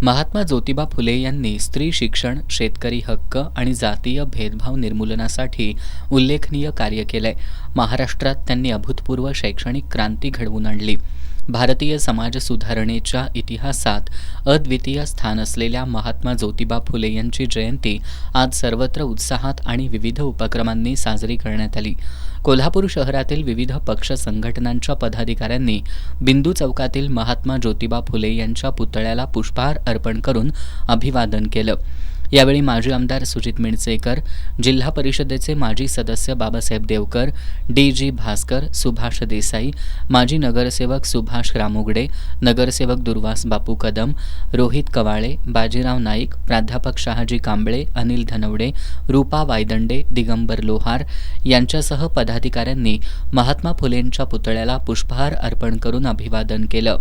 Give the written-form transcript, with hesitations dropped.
महात्मा ज्योतिबा फुले यांनी स्त्री शिक्षण, शेतकरी हक्क आणि जातीय भेदभाव निर्मूलनासाठी उल्लेखनीय कार्य केलंय. महाराष्ट्रात त्यांनी अभूतपूर्व शैक्षणिक क्रांती घडवून आणली. भारतीय समाज सुधारणेच्या इतिहासात अद्वितीय स्थान असलेल्या महात्मा ज्योतिबा फुले यांची जयंती आज सर्वत्र उत्साहात आणि विविध उपक्रमांनी साजरी करण्यात आली. कोल्हापूर शहरातील विविध पक्ष संघटनांच्या पदाधिकाऱ्यांनी बिंदू चौकातील महात्मा ज्योतिबा फुले यांच्या पुतळ्याला पुष्पहार अर्पण करून अभिवादन केलं. यावेळी माजी आमदार सुजित मिणसेकर, जिल्हा परिषदेचे माजी सदस्य बाबासाहेब देवकर, डी.जी. भास्कर, सुभाष देसाई, माजी नगरसेवक सुभाष रामुगडे, नगरसेवक दुर्वास बापू कदम, रोहित कवाळे, बाजीराव नाईक, प्राध्यापक शहाजी कांबळे, अनिल धनवडे, रूपा वायदंडे, दिगंबर लोहार यांच्यासह पदाधिकाऱ्यांनी महात्मा फुलेंच्या पुतळ्याला पुष्पहार अर्पण करून अभिवादन केलं.